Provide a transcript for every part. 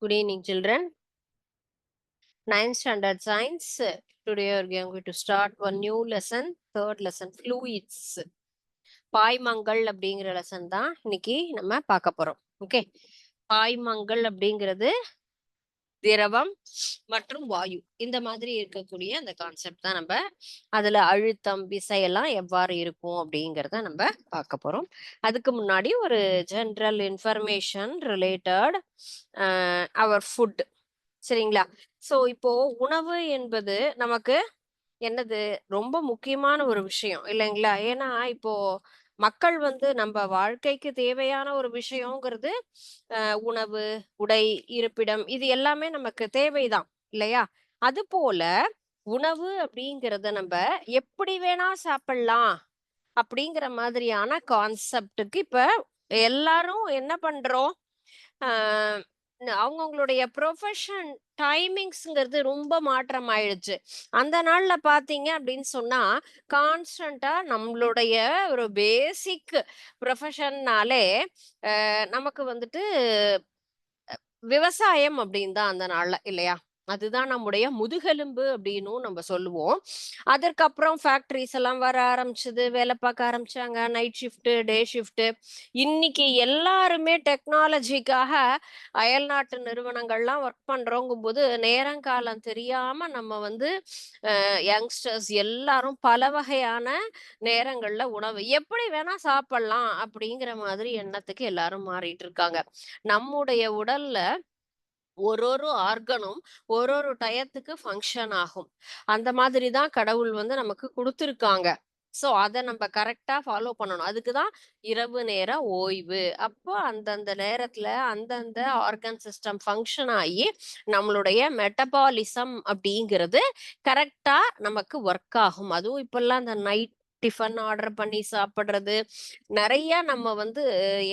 Good evening, children. Ninth standard science. Today we are going to start one new lesson, third lesson, fluids. பாய்மங்கள் அப்படிங்கிற lesson தான் இன்னைக்கு நம்ம பார்க்க போறோம். Okay, பாய்மங்கள் அப்படிங்கிறது திரவம் மற்றும் வாயு இந்த மாதிரி இருக்கக்கூடிய அந்த கான்செப்ட் தான். நம்ம அதுல அழுத்தம் விசையெல்லாம் எவ்வாறு இருக்கும் அப்படிங்கிறத நம்ம பார்க்க போறோம். அதுக்கு முன்னாடி ஒரு ஜென்ரல் இன்ஃபர்மேஷன் ரிலேட்டட் அவர் ஃபுட். சரிங்களா? சோ இப்போ உணவு என்பது நமக்கு என்னது ரொம்ப முக்கியமான ஒரு விஷயம் இல்லைங்களா? ஏன்னா இப்போ மக்கள் வந்து நம்ம வாழ்க்கைக்கு தேவையான ஒரு விஷயங்கிறது உணவு, உடை, இருப்பிடம் இது எல்லாமே நமக்கு தேவைதான் இல்லையா? அது போல உணவு அப்படிங்கிறத நம்ம எப்படி வேணா சாப்பிடலாம் அப்படிங்கிற மாதிரியான கான்செப்டுக்கு இப்ப எல்லாரும் என்ன பண்றோம்? ஆஹ் அவங்கவங்களுடைய ப்ரொஃபஷன் டைமிங்ஸ்ங்கிறது ரொம்ப மாற்றம் ஆயிடுச்சு. அந்த நாள்ல பாத்தீங்க அப்படின்னு சொன்னா கான்ஸ்டன்டா நம்மளுடைய ஒரு பேசிக் ப்ரொஃபஷன்னாலே நமக்கு வந்துட்டு விவசாயம் அப்படின்னு தான் அந்த நாள்ல இல்லையா? அதுதான் நம்முடைய முதுகெலும்பு அப்படின்னும் நம்ம சொல்லுவோம். அதற்கப்புறம் ஃபேக்டரிஸ் எல்லாம் வர ஆரம்பிச்சது, வேலை பார்க்க ஆரம்பிச்சாங்க. Night shift, day shift. இன்னைக்கு எல்லாருமே டெக்னாலஜிக்காக அயல்நாட்டு நிறுவனங்கள்லாம் ஒர்க் பண்றோங்கும்போது நேரங்காலம் தெரியாம நம்ம வந்து யங்ஸ்டர்ஸ் எல்லாரும் பல வகையான நேரங்கள்ல உணவு எப்படி வேணா சாப்பிடலாம் அப்படிங்கிற மாதிரி எண்ணத்துக்கு எல்லாரும் மாறிட்டு இருக்காங்க. நம்முடைய உடல்ல ஒரு ஆர்கனும் ஒரு டயத்துக்கு ஃபங்க்ஷன் ஆகும். அந்த மாதிரி தான் கடவுள் வந்து நமக்கு குடுத்துருக்காங்க. ஸோ அத நம்ம கரெக்ட்டா ஃபாலோ பண்ணணும். அதுக்கு தான் இரவு நேர ஓய்வு. அப்போ அந்தந்த நேரத்துல அந்தந்த ஆர்கன் சிஸ்டம் ஃபங்க்ஷன் ஆயி நம்மளுடைய மெட்டபாலிசம் அப்படிங்கிறது கரெக்ட்டா நமக்கு ஒர்க் ஆகும். அதுவும் இப்பல்லாம் இந்த நைட் டிஃபன் ஆர்டர் பண்ணி சாப்பிடுறது, நெறைய நம்ம வந்து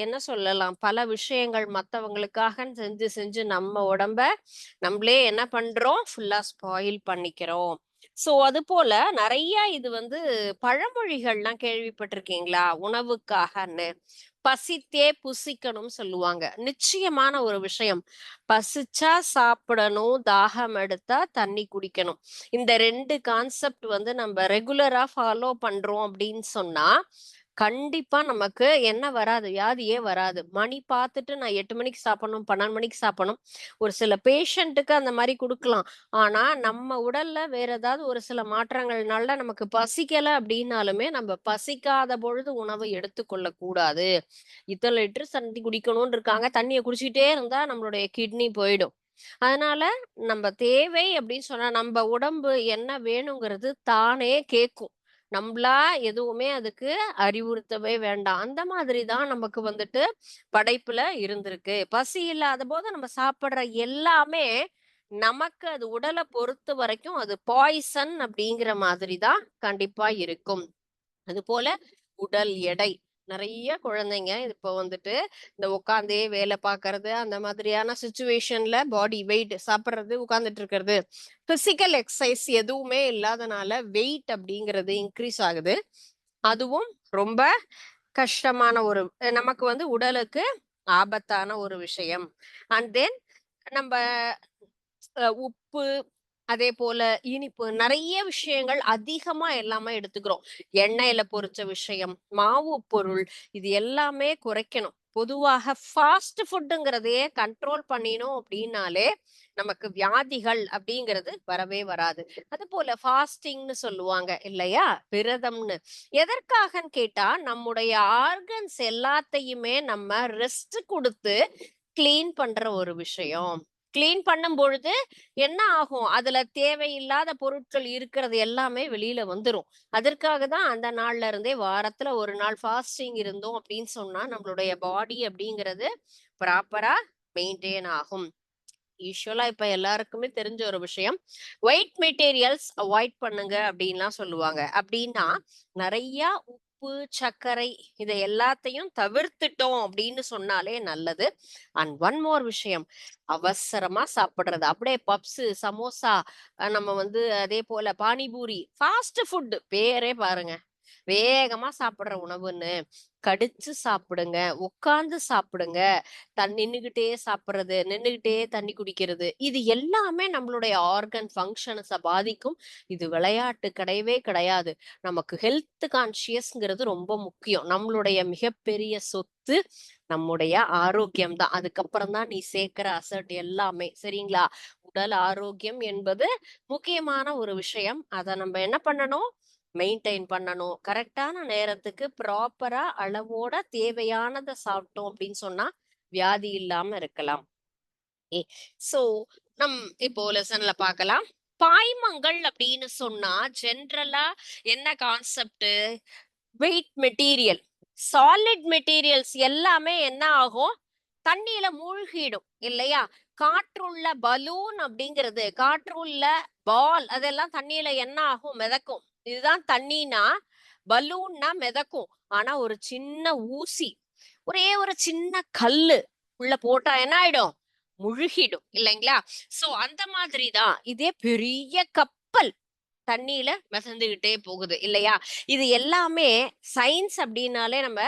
என்ன சொல்லலாம், பல விஷயங்கள் மத்தவங்களுக்காக செஞ்சு செஞ்சு நம்ம உடம்ப நம்மளே என்ன பண்றோம், ஃபுல்லா ஸ்பாயில் பண்ணிக்கிறோம். சோ அது போல நெறைய இது வந்து பழமொழிகள்லாம் கேள்விப்பட்டிருக்கீங்களா? உணவுக்காகன்னு. பசித்தே புசிக்கணும்னு சொல்லுவாங்க. நிச்சயமான ஒரு விஷயம். பசிச்சா சாப்பிடணும், தாகம் எடுத்தா தண்ணி குடிக்கணும். இந்த 2 கான்செப்ட் வந்து நம்ம ரெகுலரா ஃபாலோ பண்றோம் அப்படின்னு சொன்னா, கண்டிப்பா நமக்கு என்ன வராது, வியாதியே வராது. மணி பார்த்துட்டு நான் 8 மணிக்கு சாப்பிடணும், 12 மணிக்கு சாப்பிடணும். ஒரு சில பேஷண்ட்டுக்கு அந்த மாரி குடுக்கலாம். ஆனா, நம்ம உடல்ல வேற ஏதாவது ஒரு சில மாற்றங்கள்னால நமக்கு பசிக்கல அப்படின்னாலுமே, நம்ம பசிக்காத பொழுது உணவு எடுத்துக்கொள்ளக் கூடாது. இத்தன லிட்டர் தண்ணி குடிக்கணும்னு இருக்காங்க. தண்ணிய குடிச்சிட்டே இருந்தா நம்மளுடைய கிட்னி போயிடும். அதனால நம்ம தேவை அப்படின்னு சொன்னா, நம்ப உடம்பு என்ன வேணுங்கிறது தானே கேக்கும். நம்பளா எதுவுமே அதுக்கு அறிவுறுத்தவே வேண்டாம். அந்த மாதிரி தான் நமக்கு வந்துட்டு படைப்புல இருந்திருக்கு. பசி இல்லாத போது நம்ம சாப்பிடுற எல்லாமே நமக்கு அது உடல பொறுத்த வரைக்கும் அது பாய்சன் அப்படிங்கிற மாதிரி தான் கண்டிப்பா இருக்கும். அதுபோல உடல் எடை. நெறைய குழந்தைங்க இப்போ வந்துட்டு இந்த உட்காந்தே வேலை பார்க்கறது, அந்த மாதிரியான சிச்சுவேஷன்ல பாடி வெயிட் சாப்பிடுறது, உட்கார்ந்துட்டு இருக்கிறது. பிசிக்கல் எக்சர்சைஸ் எதுவுமே இல்லாதனால வெயிட் அப்படிங்கிறது இன்க்ரீஸ் ஆகுது. அதுவும் ரொம்ப கஷ்டமான ஒரு நமக்கு வந்து உடலுக்கு ஆபத்தான ஒரு விஷயம். அண்ட் தென் நம்ப உப்பு, அதே போல இனிப்பு நெறைய விஷயங்கள் அதிகமா எல்லாமே எடுத்துக்கிறோம். எண்ணெயில பொரிச்ச விஷயம், மாவு பொருள் இது எல்லாமே குறைக்கணும். பொதுவாக ஃபாஸ்ட் ஃபுட்டுங்கிறதையே கண்ட்ரோல் பண்ணினோம் அப்படின்னாலே, நமக்கு வியாதிகள் அப்படிங்கிறது வரவே வராது. அதுபோல ஃபாஸ்டிங்ன்னு சொல்லுவாங்க இல்லையா? விரதம்னு. எதற்காகன்னு கேட்டா, நம்முடைய ஆர்கன்ஸ் எல்லாத்தையுமே நம்ம ரெஸ்ட் குடுத்து கிளீன் பண்ற ஒரு விஷயம். கிளீன் பண்ணும் பொழுது என்ன ஆகும்? அதுல தேவையில்லாத பொருட்கள் இருக்கிறது எல்லாமே வெளியில வந்துரும். அதற்காக தான் அந்த நாள்ல இருந்தே வாரத்துல 1 நாள் ஃபாஸ்டிங் இருந்தோம் அப்படின்னு சொன்னா, நம்மளுடைய பாடி அப்படிங்கிறது ப்ராப்பரா மெயின்டெயின் ஆகும். யூசுவலா இப்ப எல்லாருக்குமே தெரிஞ்ச ஒரு விஷயம். ஒயிட் மெட்டீரியல்ஸ் அவாய்ட் பண்ணுங்க அப்படின்லாம் சொல்லுவாங்க. அப்படின்னா, நெறைய உப்பு, சர்க்கரை இத எல்லாத்தையும் தவிர்த்துட்டோம் அப்படின்னு சொன்னாலே நல்லது. அண்ட் ஒன் மோர் விஷயம். அவசரமா சாப்பிடுறது. அப்படியே பப்ஸு, சமோசா நம்ம வந்து அதே போல பானிபூரி, ஃபாஸ்ட் ஃபுட் பேரே பாருங்க. வேகமா சாப்பிடுற உணவுன்னு கடிச்சு சாப்பிடுங்க, உட்கார்ந்து சாப்பிடுங்க, நின்னுகிட்டே சாப்பிடுறது, நின்னுகிட்டே தண்ணி குடிக்கிறது, இது எல்லாமே நம்மளுடைய ஆர்கன் ஃபங்க்ஷன்ஸ பாதிக்கும். இது விளையாட்டு கிடையவே கிடையாது. நமக்கு ஹெல்த் கான்ஷியஸ்ங்கிறது ரொம்ப முக்கியம். நம்மளுடைய மிகப்பெரிய சொத்து நம்முடைய ஆரோக்கியம் தான். அதுக்கப்புறம் தான் நீ சேர்க்கிற அசட் எல்லாமே. சரிங்களா? உடல் ஆரோக்கியம் என்பது முக்கியமான ஒரு விஷயம். அத நம்ம என்ன பண்ணணும்? மெயின்டெயின் பண்ணணும். கரெக்ட்டான நேரத்துக்கு ப்ராப்பரா அளவோட தேவையானத சாப்பிட்டோம் அப்படின்னு சொன்னா, வியாதி இல்லாம இருக்கலாம். ஏ சோ நம் இப்போ லெசன்ல பார்க்கலாம். பாய்மங்கள் அப்படின்னு சொன்னா ஜெனரலா என்ன concept? Weight material, solid materials எல்லாமே என்ன ஆகும்? தண்ணீல மூழ்கிடும் இல்லையா? காற்றுள்ள பலூன் அப்படிங்கிறது, காற்றுள்ள பால் அதெல்லாம் தண்ணீல என்ன ஆகும்? மிதக்கும். இதுதான் தண்ணீனா, பலூன்னா மிதக்கும். ஆனா ஒரு சின்ன ஊசி, ஒரே ஒரு சின்ன கல்லு உள்ள போட்டா என்ன ஆயிடும்? முழுகிடும் இல்லைங்களா? சோ அந்த மாதிரி தான் இதே பெரிய கப்பல் தண்ணீல மிதந்துகிட்டே போகுது இல்லையா? இது எல்லாமே சயின்ஸ் அப்படின்னாலே நம்ம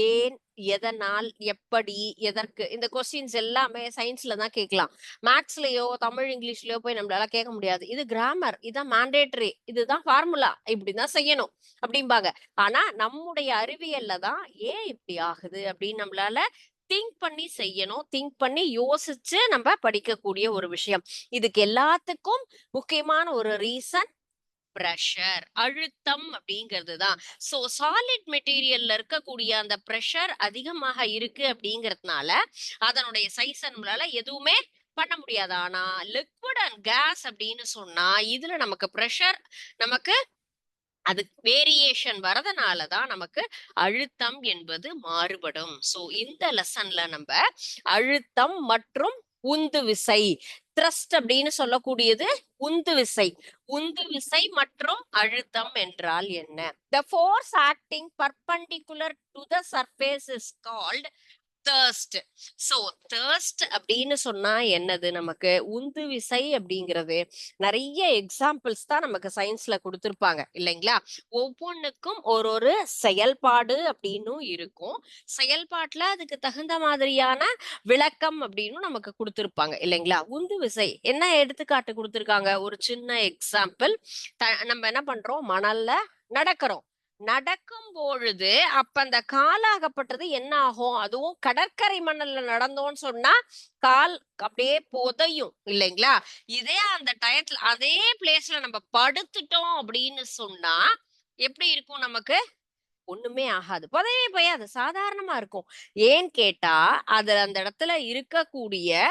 ஏன், எதனால், எப்படி, எதற்கு இந்த கொஸ்டின்ஸ் எல்லாமே சயின்ஸ்ல தான் கேட்கலாம். மேத்ஸ்லயோ, தமிழ், இங்கிலீஷ்லயோ போய் நம்மளால கேட்க முடியாது. இது கிராமர், இதான் மேண்டேட்டரி, இதுதான் ஃபார்முலா, இப்படிதான் செய்யணும் அப்படிம்பாங்க. ஆனா நம்முடைய அறிவியல்ல தான் ஏன் இப்படி ஆகுது அப்படின்னு நம்மளால திங்க் பண்ணி செய்யணும். திங்க் பண்ணி யோசிச்சு நம்ம படிக்கக்கூடிய ஒரு விஷயம். இதுக்கு எல்லாத்துக்கும் முக்கியமான ஒரு ரீசன் பிரஷர், அழுத்தம் அப்படிங்கிறது தான். சோ சாலிட் மெட்டீரியல்ல இருக்கக்கூடிய அந்த பிரஷர் அதிகமாக இருக்கு அப்படிங்கிறதுனால அதனுடைய சைஸ் நம்மளால எதுவுமே பண்ண முடியாது. ஆனா லிக்விட் அண்ட் கேஸ் அப்படின்னு சொன்னா இதுல நமக்கு பிரஷர் நமக்கு அது வேரியேஷன் வரதுனால தான் நமக்கு அழுத்தம் என்பது மாறுபடும். சோ இந்த லெசன்ல நம்ம அழுத்தம் மற்றும் உந்து விசை, த்ரஸ்ட் அப்படின்னு சொல்லக்கூடியது உந்து விசை. உந்து விசை மற்றும் அழுத்தம் என்றால் என்ன? The force acting perpendicular to the surface is called thirst. So thirst அப்படின்னு சொன்னா என்னது? நமக்கு உந்து விசை அப்படிங்கிறது நிறைய எக்ஸாம்பிள்ஸ் தான் நமக்கு சயின்ஸ்ல கொடுத்திருப்பாங்க இல்லைங்களா? ஒவ்வொன்றுக்கும் ஒரு ஒரு செயல்பாடு அப்படின்னும் இருக்கும். செயல்பாட்டுல அதுக்கு தகுந்த மாதிரியான விளக்கம் அப்படின்னு நமக்கு கொடுத்திருப்பாங்க இல்லைங்களா? உந்து விசை என்ன எடுத்துக்காட்டு கொடுத்திருக்காங்க? ஒரு சின்ன எக்ஸாம்பிள். நம்ம என்ன பண்றோம்? மணல்ல நடக்கிறோம். நடக்கும் பொழுது அப்ப அந்த காலாகப்பட்டது என்ன ஆகும்? அதுவும் கடற்கரை மணல்ல நடந்தோம்னு சொன்னா கால் அப்படியே புதையும் இல்லைங்களா? இதே அந்த டயத்துல அதே பிளேஸ்ல நம்ம படுத்துட்டோம் அப்படின்னு சொன்னா எப்படி இருக்கும் நமக்கு? ஒண்ணுமே ஆகாது. புதையவே புதையாது. சாதாரணமா இருக்கும். ஏன்னு கேட்டா, அது அந்த இடத்துல இருக்கக்கூடிய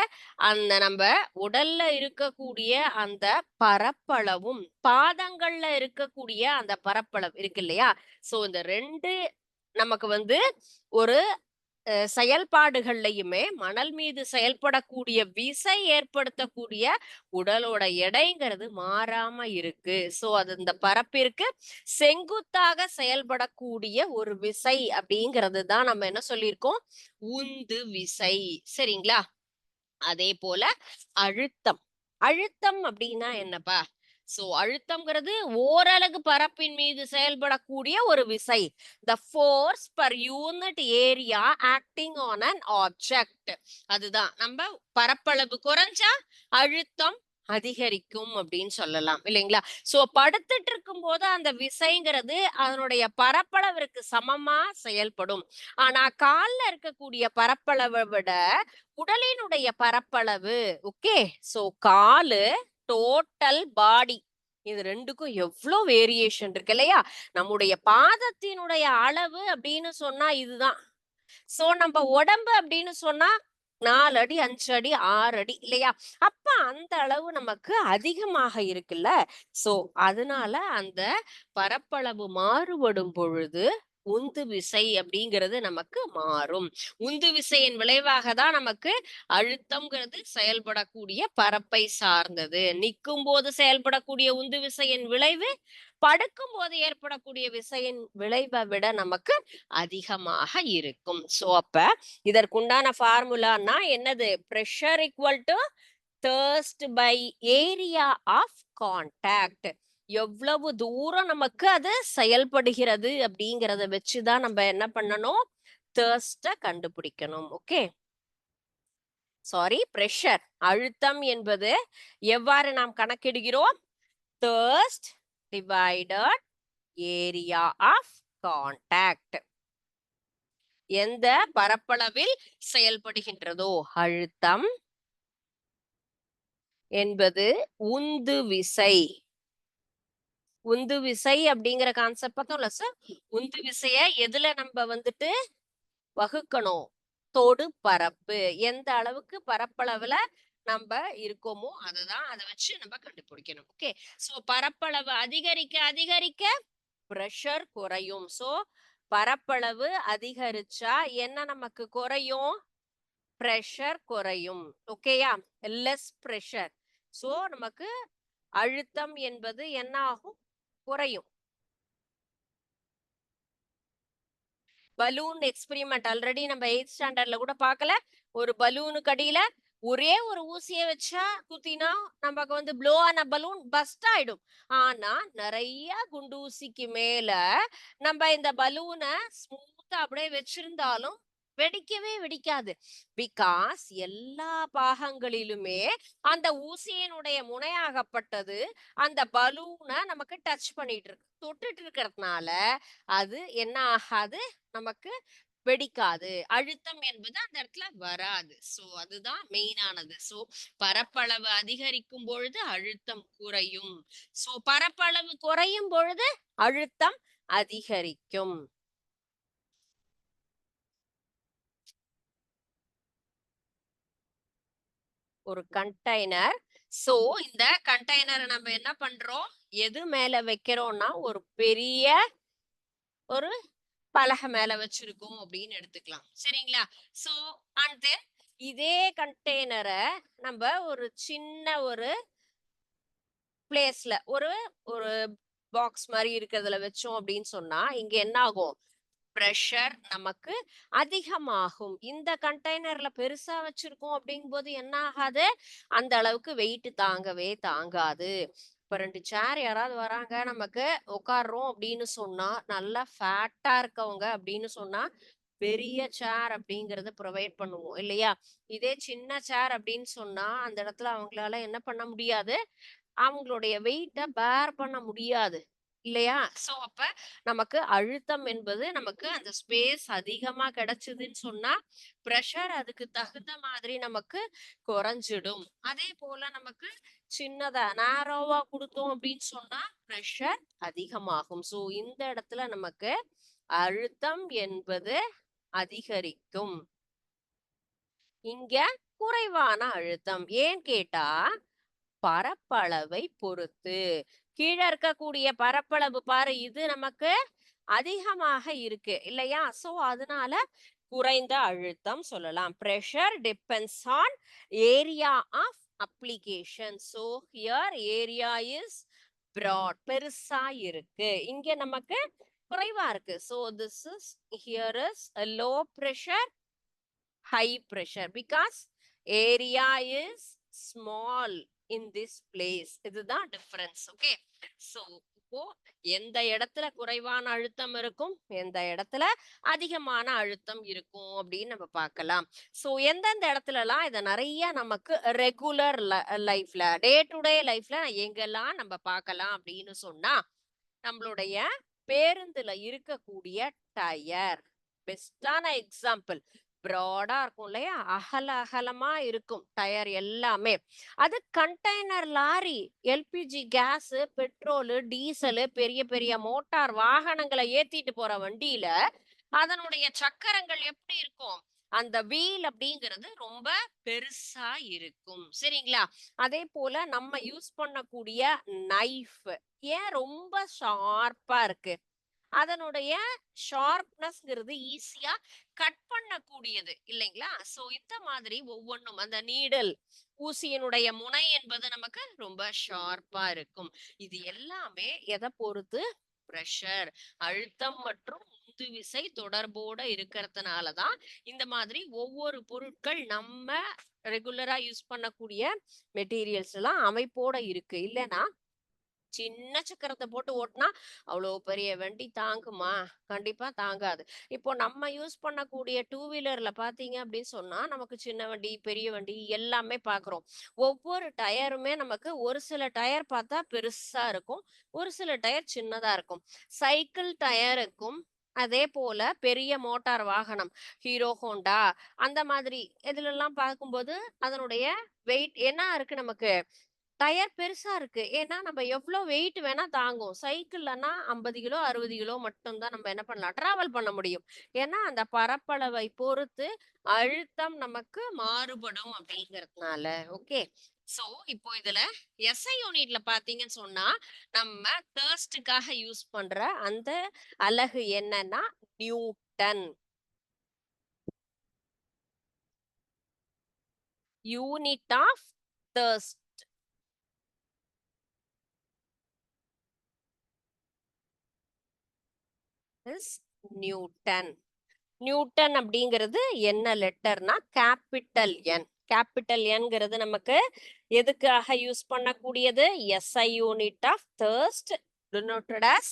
அந்த நம்ப உடல்ல இருக்கக்கூடிய அந்த பரப்பளவும், பாதங்கள்ல இருக்கக்கூடிய அந்த பரப்பளவு இருக்கு இல்லையா? சோ இந்த 2 நமக்கு வந்து ஒரு செயல்பாடுகள்லயுமே மணல் மீது செயல்படக்கூடிய விசை ஏற்படுத்தக்கூடிய உடலோட எடைங்கிறது மாறாம இருக்கு. சோ அது இந்த பரப்பிற்கு செங்குத்தாக செயல்படக்கூடிய ஒரு விசை அப்படிங்கிறது தான் நம்ம என்ன சொல்லியிருக்கோம்? உந்து விசை. சரிங்களா? அதே போல அழுத்தம். அழுத்தம் அப்படின்னா என்னப்பா? சோ அழுத்தம்ங்கிறது ஓரலகு பரப்பின் மீது செயல்படக்கூடிய ஒரு விசை. The force per unit area acting on an object. அதுதான் நம்ம பரப்பளவு குறைஞ்சா அழுத்தம் அதிகரிக்கும் அப்படின்னு சொல்லலாம் இல்லைங்களா? சோ படுத்துட்டு இருக்கும் போது அந்த விசைங்கிறது அதனுடைய பரப்பளவிற்கு சமமா செயல்படும். ஆனா கால்ல இருக்கக்கூடிய பரப்பளவை விட உடலினுடைய பரப்பளவு ஓகே. சோ காலு டோட்டல் பாடி இது 2க்கும் எவ்ளோ வேரியேஷன் இருக்கு இல்லையா? நம்முடைய பாதத்தினுடைய அளவு அப்படின்னு சொன்னா இதுதான். சோ நம்ம உடம்பு அப்படின்னு சொன்னா 4 அடி, 5 அடி, 6 அடி இல்லையா? அப்ப அந்த அளவு நமக்கு அதிகமாக இருக்குல்ல. சோ அதனால அந்த பரப்பளவு மாறுபடும் பொழுது உந்து விசை அப்படிங்கிறது நமக்கு மாறும். உந்து விசையின் விளைவாக தான் நமக்கு அழுத்தம்ங்கிறது செயல்படக்கூடிய பரப்பை சார்ந்தது. நிற்கும் போது செயல்படக்கூடிய உந்து விசையின் விளைவு படுக்கும் போது ஏற்படக்கூடிய விசையின் விளைவை விட நமக்கு அதிகமாக இருக்கும். சோ அப்ப இதற்குண்டான ஃபார்முலான்னா என்னது? Pressure equal to thirst by area of contact. எவ்வளவு தூரம் நமக்கு அது செயல்படுகிறது அப்படிங்கறத வச்சுதான் நம்ம என்ன பண்ணணும், thirst கண்டுபிடிக்கணும். ஓகே, சாரி, பிரஷர், அழுத்தம் என்பது எவ்வாறு நாம் கணக்கிடுகிறோம்? thirst divided area of contact. எந்த பரப்பளவில் செயல்படுகின்றதோ அழுத்தம் என்பது உந்து விசை. உந்து விசை அப்படிங்கிற கான்செப்ட் பார்த்தோம்ல சார். உந்து விசைய எதுல நம்ம வந்துட்டு வகுக்கணும்? தொடு பரப்பு, எந்த அளவுக்கு பரப்பளவுல நம்ம இருக்கோமோ அதுதான், அதை வச்சு நம்ம கண்டுபிடிக்கணும். ஓகே, சோ பரப்பளவு அதிகரிக்க அதிகரிக்க பிரஷர் குறையும். சோ பரப்பளவு அதிகரிச்சா என்ன நமக்கு குறையும்? பிரஷர் குறையும். ஓகேயா, லெஸ் பிரஷர். சோ நமக்கு அழுத்தம் என்பது என்ன ஆகும்? குறையும். பலூன் எக்ஸ்பெரிமெண்ட் ஆல்ரெடி நம்ம 8th ஸ்டாண்டர்ட்ல கூட பார்க்கல. ஒரு பலூனுக்கு அடியில ஒரே ஒரு ஊசிய வச்சா குத்தினா நமக்கு வந்து ப்ளோ ஆன பலூன் பஸ்ட் ஆயிடும். ஆனா நிறைய குண்டூசிக்கு மேல நம்ம இந்த பலூனை ஸ்மூத்தா அப்படியே வச்சிருந்தாலும் வெடிக்கவே வெடிக்காது. பிகாஸ் எல்லா பாகங்களிலுமே அந்த ஊசியினுடைய முனையாகப்பட்டது அந்த பலூனை நமக்கு டச் பண்ணிட்டு இருக்கு, தொட்டுட்டு இருக்கிறதுனால அது என்ன ஆகாது, நமக்கு வெடிக்காது. அழுத்தம் என்பது அந்த இடத்துல வராது. சோ அதுதான் மெயினானது. சோ பரப்பளவு அதிகரிக்கும் பொழுது அழுத்தம் குறையும். சோ பரப்பளவு குறையும் பொழுது அழுத்தம் அதிகரிக்கும். ஒரு கண்டெய்னர். சோ இந்த கண்டெய்னரை நம்ம என்ன பண்றோம், எது மேல வைக்கிறோம்னா ஒரு பெரிய ஒரு பலகை மேல வச்சிருக்கோம் அப்படின்னு எடுத்துக்கலாம். சரிங்களா? சோ அண்ட் தென் இதே கண்டெய்னரை நம்ம ஒரு சின்ன ஒரு பிளேஸ்ல ஒரு ஒரு பாக்ஸ் மாதிரி இருக்கிறதுல வச்சோம் அப்படின்னு சொன்னா இங்க என்ன ஆகும்? பிரஷர் நமக்கு அதிகமாகும். இந்த கண்டெய்னர்ல பெருசா வச்சிருக்கோம் அப்படிங்கும்போது என்ன ஆகாது, அந்த அளவுக்கு வெயிட் தாங்கவே தாங்காது. இப்ப 2 சேர் யாராவது வராங்க, நமக்கு உட்கார்றோம் அப்படின்னு சொன்னா, நல்லா ஃபேட்டா இருக்கவங்க அப்படின்னு சொன்னா பெரிய சேர் அப்படிங்கறத ப்ரொவைட் பண்ணுவோம் இல்லையா? இதே சின்ன சேர் அப்படின்னு சொன்னா அந்த இடத்துல அவங்களால என்ன பண்ண முடியாது, அவங்களுடைய வெயிட்ட பேர் பண்ண முடியாது இல்லையா? சோ அப்ப நமக்கு அழுத்தம் என்பது நமக்கு அந்த ஸ்பேஸ் அதிகமா கிடைச்சதுன்னு சொன்னா பிரஷர் அதுக்கு தகுந்த மாதிரி நமக்கு குறைஞ்சிடும். அதே போல நமக்கு சின்னதா நேரோவா கொடுத்தோம் அப்படின்னு சொன்னா பிரஷர் அதிகமாகும். சோ இந்த இடத்துல நமக்கு அழுத்தம் என்பது அதிகரிக்கும். இங்க குறைவான அழுத்தம். ஏன் கேட்டா பரப்பளவை பொறுத்து. கீழ இருக்கக்கூடிய பரப்பளவு பாரு, இது நமக்கு அதிகமாக இருக்கு இல்லையா? சோ அதனால குறைந்த அழுத்தம் சொல்லலாம். Pressure depends on area of application. So here area is broad, பெருசா இருக்கு. இங்க நமக்கு குறைவா இருக்கு. So this is, here is a low pressure, high pressure because area is small in this place. இதுதான் difference. Okay, so இப்போ எந்த இடத்துல குறைவான அழுத்தம் இருக்கும், எந்த இடத்துல அதிகமான அழுத்தம் இருக்கும் அப்படின்னு நம்ம பார்க்கலாம். சோ எந்தெந்த இடத்துலலாம் இதை நிறைய நமக்கு ரெகுலர் லைஃப்ல, டே டு டே லைஃப்ல எங்கெல்லாம் நம்ம பார்க்கலாம் அப்படின்னு சொன்னா, நம்மளுடைய பேருந்துல இருக்கக்கூடிய டயர் பெஸ்டான எக்ஸாம்பிள். ப்ராடா இருக்கும் இல்லையா, அகலமா இருக்கும் டயர் எல்லாமே. அது container lorry, LPG gas, petrol, diesel, பெரிய பெரிய மோட்டார் வாகனங்களை ஏத்திட்டு போற வண்டியில அதனுடைய சக்கரங்கள் எப்படி இருக்கும், அந்த வீல் அப்படிங்கிறது ரொம்ப பெருசா இருக்கும். சரிங்களா? அதே போல நம்ம யூஸ் பண்ணக்கூடிய நைஃப் ஏன் ரொம்ப ஷார்ப்பா இருக்கு, அதனுடைய ஷார்ப்னஸ்ங்கிறது ஈஸியா கட் பண்ணக்கூடியது இல்லைங்களா? சோ இந்த மாதிரி ஒவ்வொன்றும் அந்த நீடல், ஊசியினுடைய முனை என்பது நமக்கு ரொம்ப ஷார்ப்பா இருக்கும். இது எல்லாமே எதை பொறுத்து? பிரஷர், அழுத்தம் மற்றும் உந்து விசை தொடர்போட இருக்கிறதுனாலதான் இந்த மாதிரி ஒவ்வொரு பொருட்கள் நம்ம ரெகுலரா யூஸ் பண்ணக்கூடிய மெட்டீரியல்ஸ் எல்லாம் அமைப்போட இருக்கு. இல்லைன்னா சின்ன சக்கரத்தை போட்டு ஓட்டினா அவ்வளோ பெரிய வண்டி தாங்குமா? கண்டிப்பா தாங்காது. இப்போ நம்ம யூஸ் பண்ணக்கூடிய டூ வீலர்ல பார்த்தீங்க அப்படின்னு சொன்னா, நமக்கு சின்ன வண்டி, பெரிய வண்டி எல்லாமே பார்க்குறோம். ஒவ்வொரு டயருமே நமக்கு ஒரு சில டயர் பார்த்தா பெருசா இருக்கும். ஒரு சில டயர் சின்னதா இருக்கும். சைக்கிள் டயருக்கும் அதே போல பெரிய மோட்டார் வாகனம், ஹீரோ ஹோண்டா அந்த மாதிரி இதுலலாம் பார்க்கும்போது அதனுடைய வெயிட் என்ன இருக்கு நமக்கு? டயர் பெருசா இருக்கு. ஏன்னா, நம்ம எவ்ளோ வெயிட் வேணா தாங்கும். சைக்கிள்லனா 50 கிலோ, 60 கிலோ மட்டும் தான் நம்ம என்ன பண்ணலாம், டிராவல் பண்ண முடியும். ஏன்னா, அந்த பரப்பளவை பொறுத்து அழுத்தம் நமக்கு மாறுபடும் அப்படிங்கிறதுனால. ஓகே. ஸோ, இப்போ இதுல எஸ்ஐ யூனிட்ல பார்த்தீங்கன்னு சொன்னா, நம்ம தர்ஸ்ட்டுக்காக யூஸ் பண்ற அந்த அலகு என்னன்னா, newton. Unit of thrust is newton. Newton அப்படிங்கிறது என்ன லெட்டர்னா கேபிட்டல் என். கேபிட்டல் என்கிறது நமக்கு எதுக்காக யூஸ் பண்ணக்கூடியது? SI unit of thrust denoted as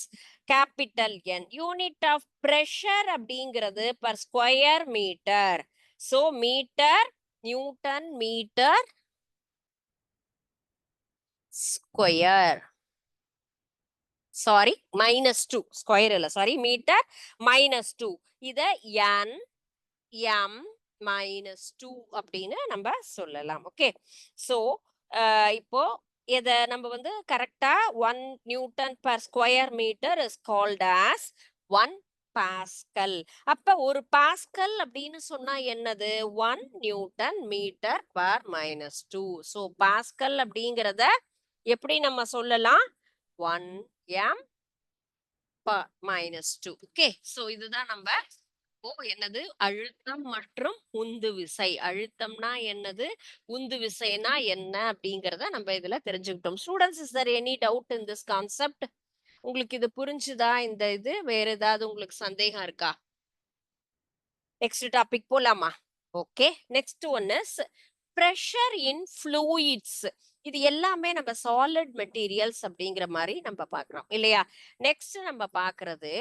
capital N. Unit of pressure அப்படிங்கிறது per square metre. So metre newton metre square. Sorry -2 square இல்ல, sorry metre -2. இத N M -2 அப்படின்னு நம்ம சொல்லலாம். ஓகே. ஸோ இப்போ இதை நம்ம வந்து கரெக்டா 1 newton per square metre is called as 1 pascal. அப்ப ஒரு பாஸ்கல் அப்படின்னு சொன்னா என்னது? 1 newton metre per -2. So pascal அப்படிங்கிறத எப்படி நம்ம சொல்லலாம்? 1 m பர் -2. ஓகே. ஸோ இதுதான் நம்ம என்னது அழுத்தம் மற்றும் உந்து விசை. அழுத்தம்னா என்னது, உந்து விசைனா என்ன அப்படிங்கறத நம்ம இதுல தெரிஞ்சுக்கிட்டோம். Students, is there any doubt in this concept? உங்களுக்கு இது புரிஞ்சுதா? இந்த இது வேற ஏதாவது உங்களுக்கு சந்தேகம் இருக்கா? நெக்ஸ்ட் டாபிக் போலாமா? Okay. Next one is pressure in fluids. இது எல்லாமே நம்ம சாலிட் மெட்டீரியல்ஸ் அப்படிங்கிற மாதிரி நம்ம பார்க்கிறோம் இல்லையா? நெக்ஸ்ட் நம்ம பார்க்கிறது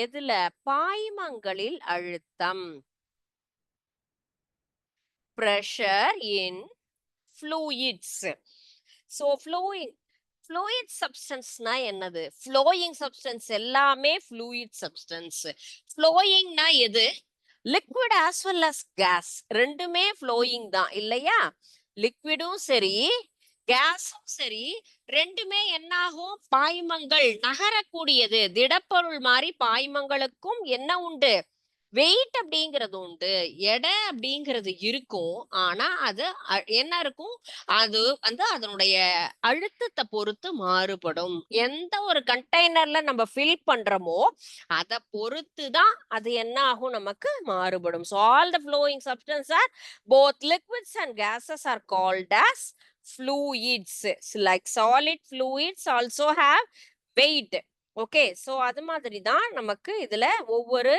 எதுல? பாய்மங்களில் அழுத்தம். pressure in fluids. So fluid substance na என்னது? flowing substance எல்லாமே fluid substance. flowing na எது? liquid as well as gas ரெண்டுமே flowing தான் இல்லையா? லிக்விடும் சரி கேஸும் சரி ரெண்டுமே என்னாகும்? பாய்மங்கள் நகரக்கூடியது. திடப்பொருள் மாதிரி பாய்மங்களுக்கும் என்ன உண்டு? வெயிட் அப்படிங்கிறது உண்டு, எடை அப்படிங்கிறது இருக்கும். ஆனா அது என்ன இருக்கும்? அது வந்து அதனுடைய அழுத்தத்தை பொறுத்து மாறுபடும். எந்த ஒரு கண்டெய்னர்ல நம்ம ஃபில் பண்றோமோ அதை பொறுத்து தான் அது என்ன ஆகும்? நமக்கு மாறுபடும். So all the flowing substance are both liquids and gases are called as fluids. Like solid fluids also have weight. Okay. So அது மாதிரி தான் நமக்கு இதுல ஒவ்வொரு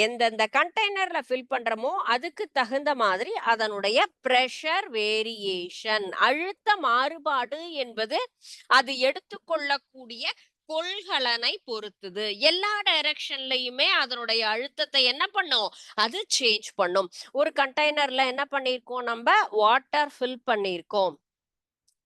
எந்தெந்த கண்டெய்னர்ல ஃபில் பண்றோமோ அதுக்கு தகுந்த மாதிரி அதனுடைய பிரஷர் வேரியேஷன், அழுத்த மாறுபாடு என்பது அது எடுத்துக்கொள்ளக்கூடிய கொள்கலனை பொறுத்தது. எல்லா டைரக்ஷன்லயுமே அதனுடைய அழுத்தத்தை என்ன பண்ணும்? அது சேஞ்ச் பண்ணும். ஒரு கண்டெய்னர்ல என்ன பண்ணிருக்கோம்? நம்ம வாட்டர் ஃபில் பண்ணிருக்கோம்.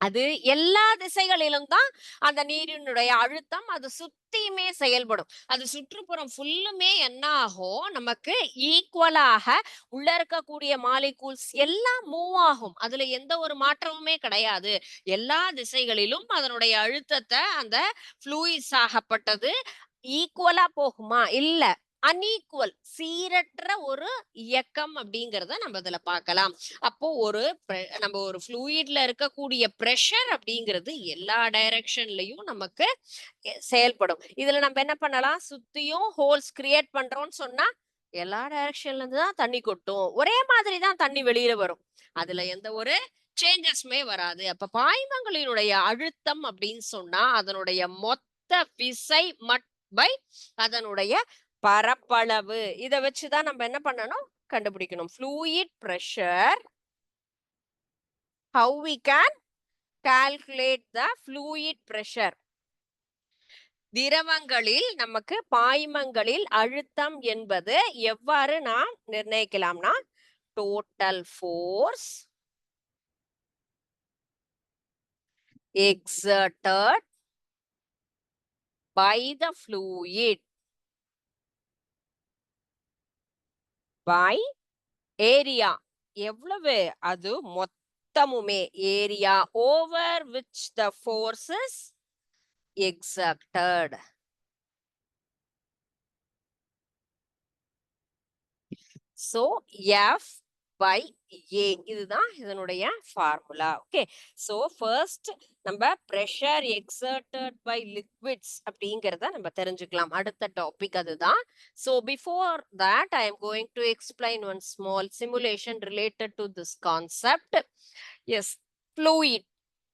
அது எல்லா திசைகளிலும் தான் அந்த நீரினுடைய அழுத்தம் அது சுத்தியுமே செயல்படும். அது சுற்றுப்புறம் ஃபுல்லுமே என்ன ஆகும்? நமக்கு ஈக்குவலாக உள்ள இருக்கக்கூடிய மாலிகூல்ஸ் எல்லாம் மூவ் ஆகும். அதுல எந்த ஒரு மாற்றமுமே கிடையாது. எல்லா திசைகளிலும் அதனுடைய அழுத்தத்தை அந்த ஃப்ளூயிட்ஸ் ஆகப்பட்டது ஈக்குவலா போகுமா? இல்ல. அன்ஈக்குவல், சீரற்ற ஒரு இயக்கம் அப்படிங்கறத நம்ம இதுல பார்க்கலாம். அப்போ நம்ம ஒரு ஃப்ளூயிட்ல இருக்கக்கூடிய பிரஷர் அப்படிங்கிறது எல்லா டைரக்ஷன்லயும் நமக்கு செயல்படும். இதுல நம்ம என்ன பண்ணலாம்? சுத்தியும் ஹோல்ஸ் கிரியேட் பண்றோம்னு சொன்னா எல்லா டைரக்ஷன்ல இருந்து தான் தண்ணி கொட்டும். ஒரே மாதிரி தான் தண்ணி வெளியில வரும். அதுல எந்த ஒரு சேஞ்சஸ்மே வராது. அப்ப பாய்மங்களினுடைய அழுத்தம் அப்படின்னு சொன்னா அதனுடைய மொத்த விசை பை அதனுடைய பரப்பளவு. இத வச்சுதான் நம்ம என்ன பண்ணணும்? கண்டுபிடிக்கணும். fluid pressure. How we can calculate the fluid pressure? திரவங்களில் நமக்கு பாய்மங்களில் அழுத்தம் என்பது எவ்வாறு நாம் நிர்ணயிக்கலாம்னா, total force exerted by the fluid by area. எவ்வளவு? அது மொத்தமுமே area over which the force is exerted. So F by A இதுதான் இதனுடைய ஃபார்முலா. ஓகே, ஸோ ஃபர்ஸ்ட் நம்ம pressure exerted by liquids அப்படிங்கிறத நம்ம தெரிஞ்சுக்கலாம். அடுத்த டாபிக் அதுதான். So before that I am going to explain one small simulation related to this concept. Yes, fluid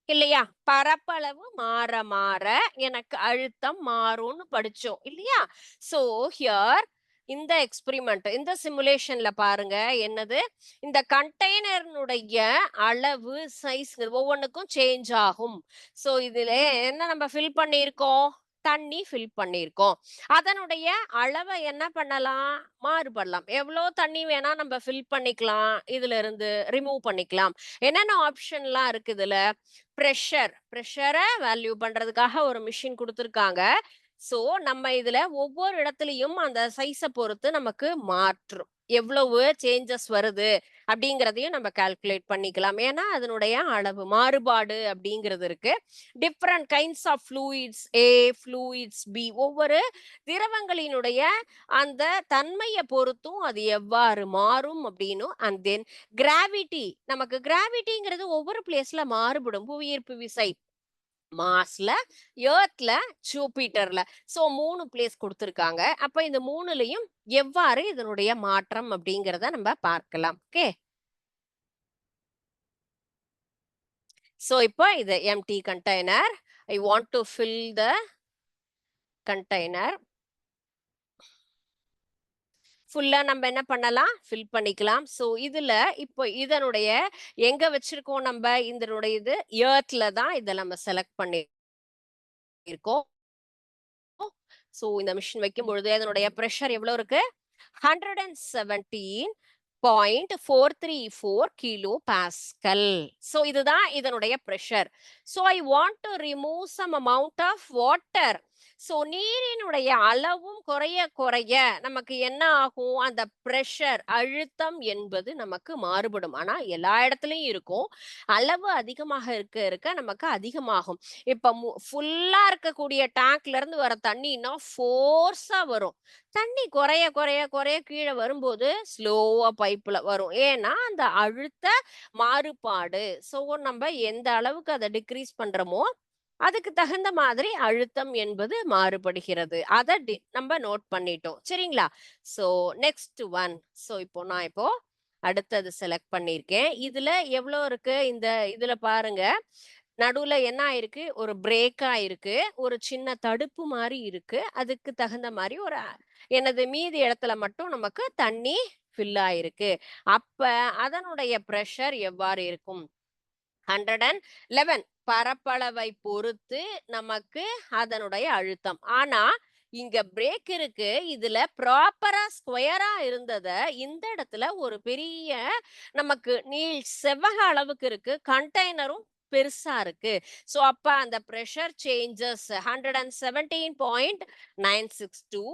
இல்லையா, பரப்பளவு மாற மாற எனக்கு அழுத்தம் மாறும்னு படிச்சோம் இல்லையா. சோ ஹியர் இந்த எக்ஸ்பிரிமெண்ட் இந்த சிமுலேஷன்ல பாருங்க, என்னது, இந்த கண்டெய்னருடைய அளவு சைஸ் ஒவ்வொன்றுக்கும் சேஞ்ச் ஆகும். சோ இதுல என்ன நம்ம ஃபில் பண்ணியிருக்கோம், தண்ணி ஃபில் பண்ணியிருக்கோம். அதனுடைய அளவை என்ன பண்ணலாம், மாறுபடலாம். எவ்வளோ தண்ணி வேணா நம்ம ஃபில் பண்ணிக்கலாம், இதுல இருந்து ரிமூவ் பண்ணிக்கலாம். என்னென்ன ஆப்ஷன்லாம் இருக்கு இதுல, ப்ரெஷரை வேல்யூ பண்றதுக்காக ஒரு மிஷின் கொடுத்துருக்காங்க. சோ நம்ம இதுல ஒவ்வொரு இடத்துலயும் அந்த சைஸை பொறுத்து நமக்கு மாற்றும், எவ்வளவு சேஞ்சஸ் வருது அப்படிங்கிறதையும் நம்ம கால்குலேட் பண்ணிக்கலாம். ஏன்னா அதனுடைய அளவு மாறுபாடு அப்படிங்கிறது இருக்கு. Different kinds of fluids A, fluids B, ஒவ்வொரு திரவங்களினுடைய அந்த தன்மையை பொறுத்தும் அது எவ்வாறு மாறும் அப்படின்னும். அண்ட் தென் கிராவிட்டி, நமக்கு கிராவிட்டிங்கிறது ஒவ்வொரு பிளேஸ்ல மாறுபடும். புவியீர்ப்பு விசை மாஸ்ல, எர்த்ல, ஜூபிட்டர்ல. சோ 3 பிளேஸ் கொடுத்திருக்காங்க. அப்ப இந்த மூணுலயும் எவ்வாறு இதனுடைய மாற்றம் அப்படிங்கறத நம்ம பார்க்கலாம். ஓகே, சோ இப்போ இது empty container. I want to fill the container. ஃபுல்லா நம்ம என்ன பண்ணலாம், ஃபில் பண்ணிக்கலாம். சோ இதுல இப்போ இதனுடைய எங்க வச்சிருக்கோம் நம்ம, இதனுடைய இது எர்த்ல தான் இதை நம்ம செலக்ட் பண்ணிருக்கோம். சோ இந்த மிஷின் வைக்கும் பொழுது அதனுடைய பிரஷர் எவ்வளவு இருக்கு, 117.434 கிலோ பாஸ்கல். சோ இதுதான் இதனுடைய pressure. So I want to remove some amount of water. So நீரினுடைய அளவும் குறைய குறைய நமக்கு என்ன ஆகும், அந்த பிரஷர் அழுத்தம் என்பது நமக்கு மாறுபடும். ஆனா எல்லா இடத்துலயும் இருக்கும். அளவு அதிகமாக இருக்க இருக்க நமக்கு அதிகமாகும். இப்ப ஃபுல்லா இருக்கக்கூடிய டேங்க்ல இருந்து வர தண்ணின்னா ஃபோர்ஸா வரும். தண்ணி குறைய குறைய குறைய கீழே வரும்போது ஸ்லோவா பைப்ல வரும். ஏன்னா அந்த அழுத்த மாறுபாடு. சோ நம்ம எந்த அளவுக்கு அதை டிக்ரீஸ் பண்றோமோ அதுக்கு தகுந்த மாதிரி அழுத்தம் என்பது மாறுபடுகிறது. அதை நம்ம நோட் பண்ணிட்டோம் சரிங்களா. So next one. சோ நான் இப்போ அடுத்தது செலக்ட் பண்ணிருக்கேன். இதுல எவ்வளவு இருக்கு, இந்த இதுல பாருங்க, நடுவுல என்ன ஆயிருக்கு, ஒரு பிரேக் ஆயிருக்கு, ஒரு சின்ன தடுப்பு மாதிரி இருக்கு. அதுக்கு தகுந்த மாதிரி ஒரு எனது மீதி இடத்துல மட்டும் நமக்கு தண்ணி ஃபில் ஆயிருக்கு. அப்ப அதனுடைய பிரஷர் எவ்வாறு இருக்கும், 111 பரப்பளவை பொறுத்து நமக்கு அதனுடைய அழுத்தம். ஆனா இங்க பிரேக் இருக்கு, இதுல ப்ராப்பரா ஸ்கொயரா இருந்தத இந்த இடத்துல ஒரு பெரிய நமக்கு நீள் செவ்வக அளவுக்கு இருக்கு, கண்டெய்னரும் பெருசா இருக்கு. சோ அப்ப அந்த பிரஷர் சேஞ்சஸ் 117.962.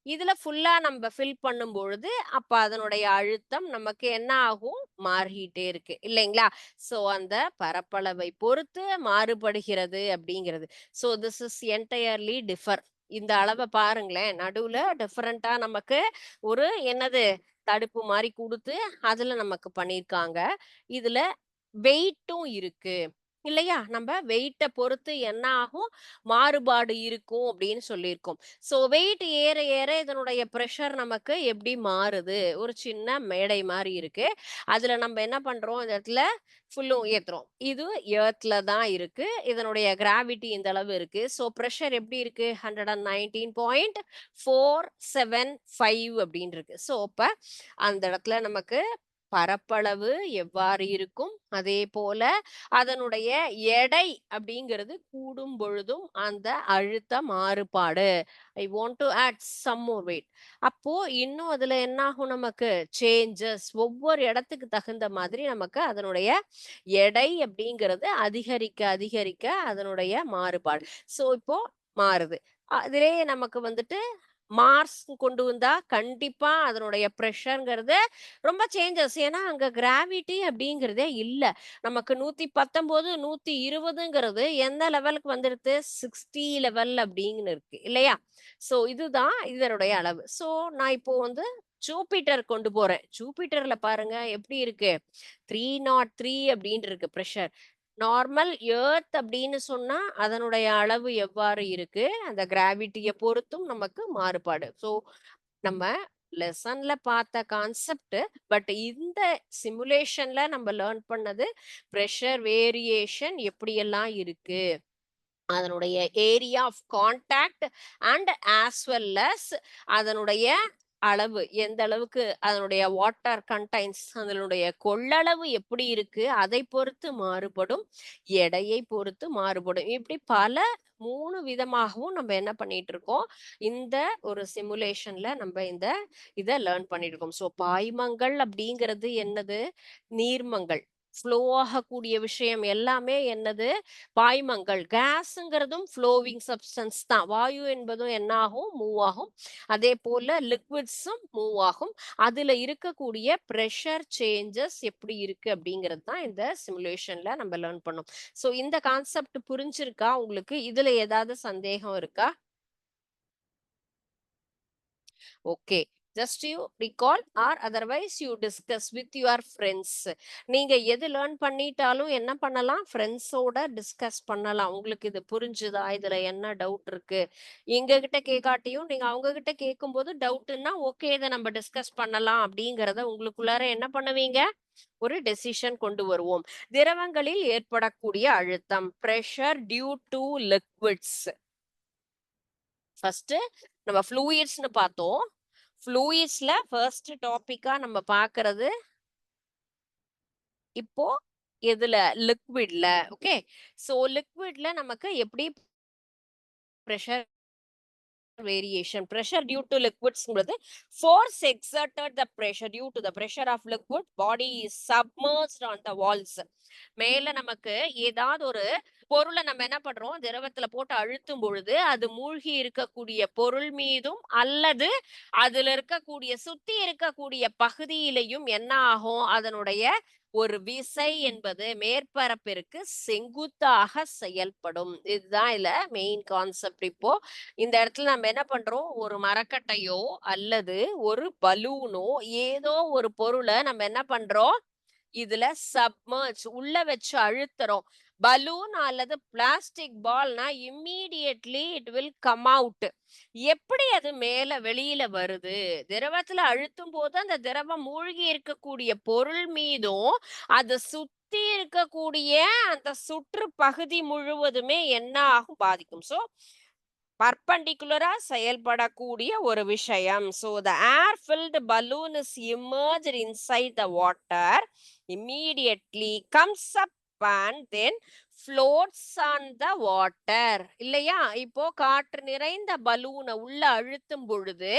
இதுல ஃபுல்லா நம்ம ஃபில் பண்ணும் பொழுது அப்ப அதனுடைய அழுத்தம் நமக்கு என்ன ஆகும், மாறிட்டே இருக்கு இல்லைங்களா. சோ அந்த பரப்பளவை பொறுத்து மாறுபடுகிறது அப்படிங்கிறது. So this is entirely differ. இந்த அளவை பாருங்களேன், நடுவுல டிஃபரெண்டா நமக்கு ஒரு என்னது தடுப்பு மாதிரி கொடுத்து அதுல நமக்கு பண்ணிருக்காங்க. இதுல வெயிட்டும் இருக்கு இல்லையா. நம்ம வெயிட்டை பொறுத்து என்ன ஆகும், மாறுபாடு இருக்கும் அப்படின்னு சொல்லியிருக்கோம். சோ வெயிட் ஏற ஏற இதனுடைய பிரஷர் நமக்கு எப்படி மாறுது, ஒரு சின்ன மேடை மாதிரி இருக்கு. அதுல நம்ம என்ன பண்றோம், இந்த இடத்துல ஃபுல்லும் ஏத்துறோம். இது எர்த்ல தான் இருக்கு, இதனுடைய கிராவிட்டி இந்த அளவு இருக்கு. சோ பிரஷர் எப்படி இருக்கு, 119.475 அப்படின்னு இருக்கு. சோ அப்ப அந்த இடத்துல நமக்கு பரப்பளவு எவ்வாறு இருக்கும்? அதே போல அதனுடைய எடை அப்படிங்கிறது கூடும் பொழுதும் அந்த அழுத்த மாறுபாடு. I want to add some more weight. அப்போ இன்னும் அதுல என்ன ஆகும் நமக்கு? சேஞ்சஸ் ஒவ்வொரு இடத்துக்கு தகுந்த மாதிரி நமக்கு அதனுடைய எடை அப்படிங்கிறது அதிகரிக்க அதிகரிக்க அதனுடைய மாறுபாடு. ஸோ இப்போ மாறுது. அதிலேயே நமக்கு வந்துட்டு மார்ஸ் கொண்டு வந்தா கண்டிப்பா அதனுடைய பிரஷர்ங்கிறது ரொம்ப சேஞ்சஸ். ஏன்னா அங்க கிராவிட்டி அப்படிங்கிறதே இல்ல. நமக்கு 119, 120ங்கிறது எந்த லெவலுக்கு வந்துடுது? 60 லெவல் அப்படின்னு இருக்கு இல்லையா? ஸோ இதுதான் இதனுடைய அளவு. ஸோ நான் இப்போ வந்து ஜூபிட்டர் கொண்டு போறேன். ஜூபிட்டர்ல பாருங்க எப்படி இருக்கு? 303 அப்படின்னு இருக்கு பிரஷர். நார்மல் எர்த் அப்படின்னு சொன்னா அதனுடைய அளவு எவ்வாறு இருக்கு? அந்த கிராவிட்டிய பொறுத்தும் நமக்கு மாறுபாடு. ஸோ நம்ம லெசன்ல பார்த்த கான்செப்ட், பட் இந்த சிமுலேஷன்ல நம்ம லேர்ன் பண்ணது பிரஷர் வேரியேஷன் எப்படியெல்லாம் இருக்கு? அதனுடைய area of contact and as well as அதனுடைய அளவு எந்த அளவுக்கு அதனுடைய வாட்டர் கண்டைன்ஸ் அதனுடைய கொள்ளளவு எப்படி இருக்கு அதை பொறுத்து மாறுபடும், எடையை பொறுத்து மாறுபடும். இப்படி பல 3 விதமாகவும் நம்ம என்ன பண்ணிட்டு இருக்கோம், இந்த ஒரு சிமுலேஷன்ல நம்ம இத லேர்ன் பண்ணிட்டு இருக்கோம். ஸோ பாய்மங்கள் அப்படிங்கிறது என்னது? நீர்மங்கள். ஃப்ளோ ஆகக்கூடிய விஷயம் எல்லாமே என்னது? பாய்மங்கள். கேஸ்ங்கிறதும் ஃப்ளோவிங் சப்ஸ்டன்ஸ் தான். வாயு என்பதும் என்ன ஆகும்? மூவ் ஆகும். அதே போல லிக்விட்ஸும் மூவ் ஆகும். அதுல இருக்கக்கூடிய பிரஷர் சேஞ்சஸ் எப்படி இருக்கு அப்படிங்கிறது தான் இந்த சிமுலேஷன்ல நம்ம லேர்ன் பண்ணோம். ஸோ இந்த கான்செப்ட் புரிஞ்சிருக்கா உங்களுக்கு? இதுல ஏதாவது சந்தேகம் இருக்கா? Okay. Just you recall or otherwise you discuss with your friends. நீங்க எது லேர்ன் பண்ணிட்டாலும் என்ன பண்ணலாம்? ஃப்ரெண்ட்ஸோட டிஸ்கஸ் பண்ணலாம். உங்களுக்கு இது புரிஞ்சுதா? இதுல என்ன டவுட் இருக்கு? எங்ககிட்ட கேட்காட்டியும் நீங்க அவங்க கிட்ட கேட்கும்போது டவுட்ன்னா, ஓகே இத நம்ம டிஸ்கஸ் பண்ணலாம் அப்படிங்கிறத உங்களுக்குள்ளார என்ன பண்ணுவீங்க? ஒரு டெசிஷன் கொண்டு வருவோம். திரவங்களில் ஏற்படக்கூடிய அழுத்தம். Pressure due to liquids. First நம்ம ஃப்ளூயிட்ஸ்னு பார்த்தோம். ஃப்ளூயிட்ஸ்ல ஃபர்ஸ்ட் டாபிக்கா நம்ம பார்க்கிறது இப்போ எதுல? லிக்விட்ல. ஓகே. சோ லிக்விட்ல நமக்கு எப்படி pressure variation. Pressure due to liquids ங்கிறது force exerted the pressure due to the pressure of liquid body is submerged on the walls. மேல நமக்கு ஏதாவது ஒரு பொருளை நம்ம என்ன பண்றோம்? திரவத்துல போட்டு அழுத்தும் பொழுது அது மூழ்கி இருக்கக்கூடிய பொருள் மீதும் அல்லது அதுல இருக்கக்கூடிய சுத்தி இருக்கக்கூடிய பகுதியிலையும் என்ன ஆகும்? அதனுடைய ஒரு விசை என்பது மேற்பரப்பிற்கு செங்குத்தாக செயல்படும். இதுதான் இதுல மெயின் கான்செப்ட். இப்போ இந்த இடத்துல நம்ம என்ன பண்றோம்? ஒரு மரக்கட்டையோ அல்லது ஒரு பலூனோ ஏதோ ஒரு பொருளை நம்ம என்ன பண்றோம்? இதுல சப்மர்ஜ் உள்ள வச்சு அழுத்துறோம். பலூன் அல்லது பிளாஸ்டிக் பால்னா immediately it will come out. எப்படி அது மேல வெளியில வருது? திரவத்துல அழுத்தும் போது அந்த திரவம் மூழ்கி இருக்கக்கூடிய பொருள் மீதும் அது சுத்தி இருக்கக்கூடிய அந்த சுற்று பகுதி முழுவதுமே என்ன ஆகும்? பாதிக்கும். சோ பர்பண்டிகுலரா செயல்படக்கூடிய ஒரு விஷயம். So the air filled balloon is immersed inside the water, immediately comes up and then floats on the water. இல்லையா? இப்போ காற்று நிறைந்த பலூனை உள்ள அழுத்தும் பொழுது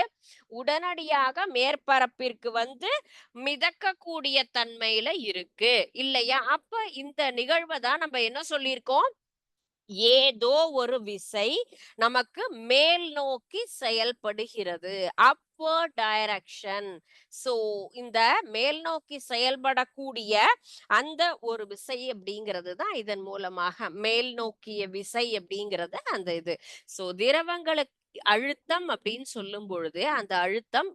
உடனடியாக மேற்பரப்பிற்கு வந்து மிதக்கக்கூடிய தன்மையில இருக்கு இல்லையா? அப்ப இந்த நிகழ்வை தான் நம்ம என்ன சொல்லியிருக்கோம்? ஏதோ ஒரு விசை நமக்கு மேல் நோக்கி செயல்படுகிறது. Upward direction. சோ இந்த மேல் நோக்கி செயல்படக்கூடிய அந்த ஒரு விசை அப்படிங்கிறது தான் இதன் மூலமாக மேல் நோக்கிய விசை அப்படிங்கிறது அந்த இது. சோ திரவங்களுக்கு அழுத்தம் அப்படின்னு சொல்லும் பொழுது அந்த அழுத்தம்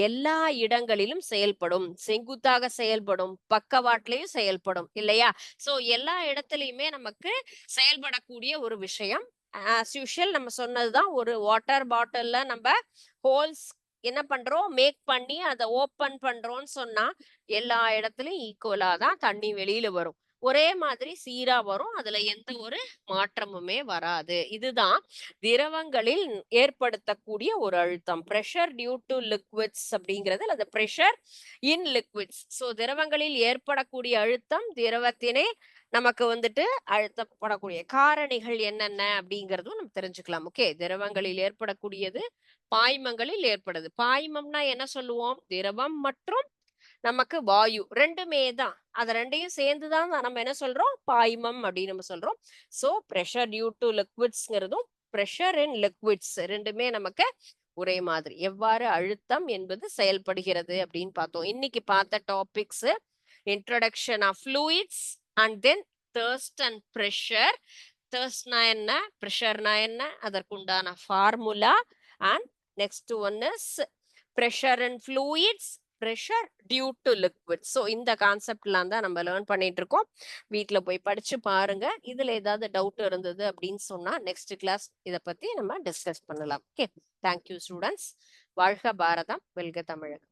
எல்லா இடங்களிலும் செயல்படும். செங்குத்தாக செயல்படும், பக்கவாட்டிலையும் செயல்படும் இல்லையா? சோ எல்லா இடத்துலயுமே நமக்கு செயல்படக்கூடிய ஒரு விஷயம். ஆஸ் யூஷுவல் நம்ம சொன்னதுதான். ஒரு வாட்டர் பாட்டில்ல நம்ம ஹோல்ஸ் என்ன பண்றோம்? மேக் பண்ணி அதை ஓப்பன் பண்றோம்னு சொன்னா எல்லா இடத்துலயும் ஈக்குவலா தான் தண்ணி வெளியில வரும். ஒரே மாதிரி சீரா வரும். அதுல எந்த ஒரு மாற்றமுமே வராது. இதுதான் திரவங்களில் ஏற்படுத்தக்கூடிய ஒரு அழுத்தம். பிரஷர் டியூ டு லிக்விட்ஸ் அப்படிங்கிறது அல்லது பிரஷர் இன் லிக்விட்ஸ். ஸோ திரவங்களில் ஏற்படக்கூடிய அழுத்தம், திரவத்தினை நமக்கு வந்துட்டு அழுத்தப்படக்கூடிய காரணிகள் என்னென்ன அப்படிங்கிறதும் நம்ம தெரிஞ்சுக்கலாம். ஓகே, திரவங்களில் ஏற்படக்கூடியது, பாய்மங்களில் ஏற்படுது. பாய்மம்னா என்ன சொல்லுவோம்? திரவம் மற்றும் நமக்கு வாயு 2மே தான். அத 2யும் சேர்ந்து தான் நம்ம என்ன சொல்றோம்? பாய்மம் அப்படின்னு நம்ம சொல்றோம். சோ பிரஷர் டியூ டு லிக்விட்ஸ்ங்கிறதும், பிரஷர் இன் லிக்விட்ஸ் 2மே நமக்கு ஒரே மாதிரி. எவ்வாறு அழுத்தம் என்பது செயல்படுகிறது அப்படின்னு பார்த்தோம். இன்னைக்கு பார்த்த topics introduction of fluids and then thirst and pressure. thirstனா என்ன? பிரஷர்னா என்ன? அதற்குண்டான formula and next one is pressure in fluids, pressure due to liquid. So இந்த கான்செப்ட்லாம் தான் நம்ம லேர்ன் பண்ணிட்டு இருக்கோம். வீட்டில் போய் படிச்சு பாருங்க. இதுல ஏதாவது டவுட் இருந்தது அப்படின்னு சொன்னா நெக்ஸ்ட் கிளாஸ் இதை பத்தி நம்ம டிஸ்கஸ் பண்ணலாம். Okay, thank you students. வாழ்க பாரதம், வெல்க தமிழகம்.